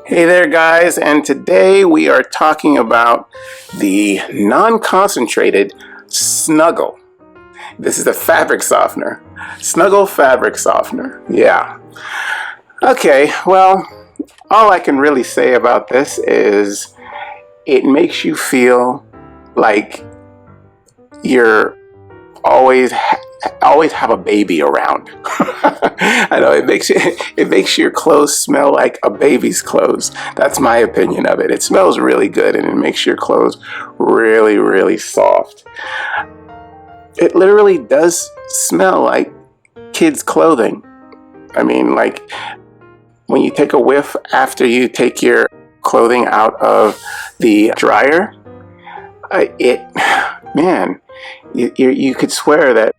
Hey there guys, and today we are talking about the non-concentrated Snuggle. This is a fabric softener. Snuggle fabric softener. Yeah. Okay, well, all I can really say about this is it makes you feel like you're always have a baby around. I know it makes your clothes smell like a baby's clothes. That's my opinion of it. It smells really good and it makes your clothes really, really soft. It literally does smell like kids' clothing. I mean, like when you take a whiff after you take your clothing out of the dryer, you could swear that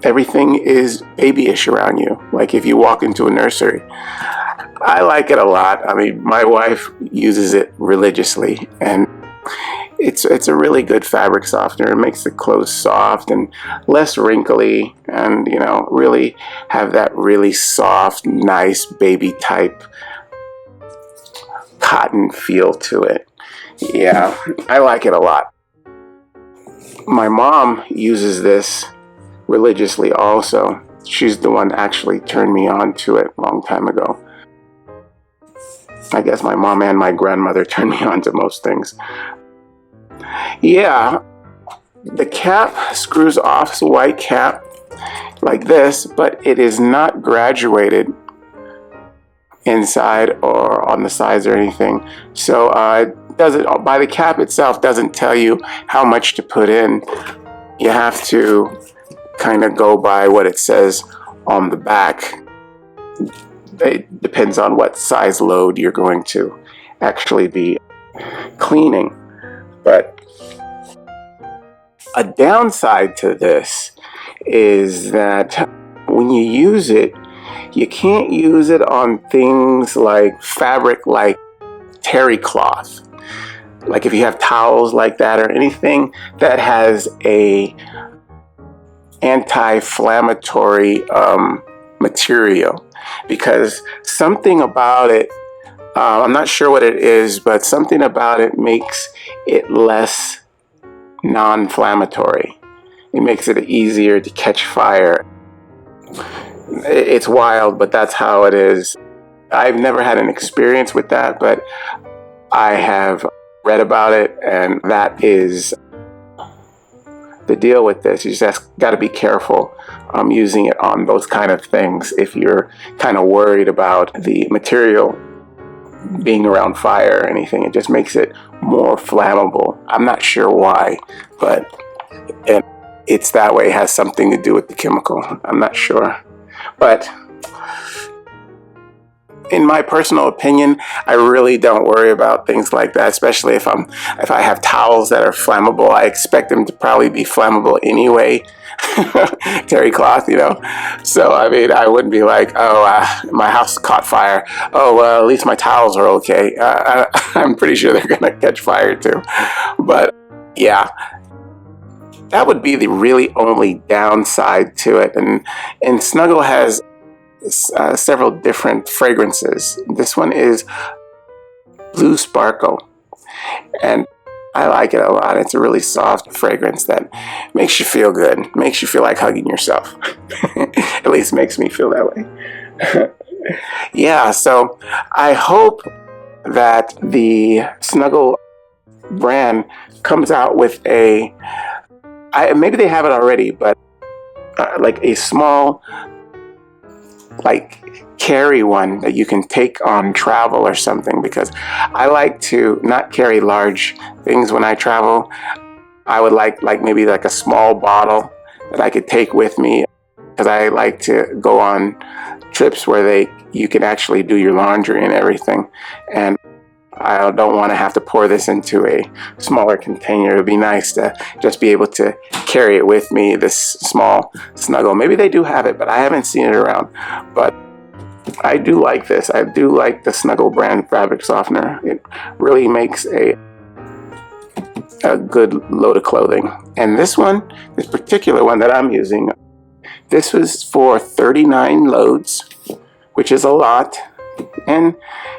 everything is babyish around you, like if you walk into a nursery. I like it a lot. I mean, my wife uses it religiously, and it's a really good fabric softener. It makes the clothes soft and less wrinkly, and really have that really soft, nice baby type cotton feel to it. Yeah, I like it a lot. My mom uses this religiously also. She's the one that actually turned me on to it a long time ago. I guess my mom and my grandmother turned me on to most things. Yeah, the cap screws off. It's a white cap like this, but it is not graduated inside or on the sides or anything. So by the cap itself doesn't tell you how much to put in. You have to kind of go by what it says on the back. It depends on what size load you're going to actually be cleaning. But a downside to this is that when you use it, you can't use it on things like fabric, like terry cloth. Like if you have towels like that or anything that has a anti-inflammatory material, because something about it, I'm not sure what it is, but something about it makes it less non-inflammatory. It makes it easier to catch fire. It's wild, but that's how it is. I've never had an experience with that, but I have read about it, and that is the deal with this. You just got to be careful using it on those kind of things if you're kind of worried about the material being around fire or anything. It just makes it more flammable. I'm not sure why, but it's that way. It has something to do with the chemical. I'm not sure. But in my personal opinion, I really don't worry about things like that, especially if I have towels that are flammable. I expect them to probably be flammable anyway. Terry cloth, So I mean, I wouldn't be like, my house caught fire. Oh, well, at least my towels are okay. I'm pretty sure they're gonna catch fire too. But yeah, that would be the really only downside to it. And Snuggle has several different fragrances. This one is Blue Sparkle, and I like it a lot. It's a really soft fragrance that makes you feel good, makes you feel like hugging yourself. At least makes me feel that way. Yeah, so I hope that the Snuggle brand comes out with maybe they have it already, but like a small carry one that you can take on travel or something, because I like to not carry large things when I travel. I would like maybe like a small bottle that I could take with me, because I like to go on trips where you can actually do your laundry and everything, and I don't want to have to pour this into a smaller container. It would be nice to just be able to carry it with me, this small Snuggle. Maybe they do have it, but I haven't seen it around. But I do like this. I do like the Snuggle brand fabric softener. It really makes a good load of clothing. And this particular one that I'm using, this was for 39 loads, which is a lot. And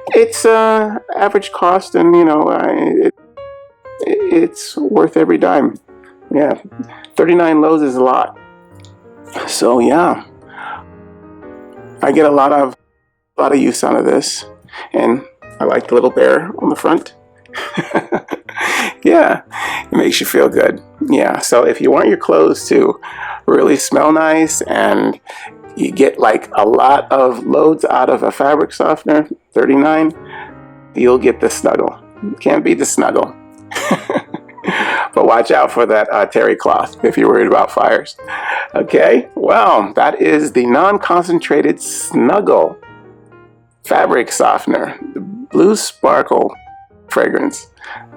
it's average cost, and it's worth every dime. Yeah, 39 loads is a lot. So yeah, I get a lot of use out of this, and I like the little bear on the front. Yeah, it makes you feel good. Yeah, so if you want your clothes to really smell nice and you get like a lot of loads out of a fabric softener, 39, you'll get the Snuggle. Can't beat the Snuggle. But watch out for that terry cloth if you're worried about fires. Okay, well, that is the non-concentrated Snuggle fabric softener, the blue sparkle fragrance.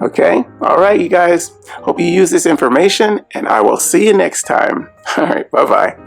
Okay, all right, you guys. Hope you use this information, and I will see you next time. All right, bye-bye.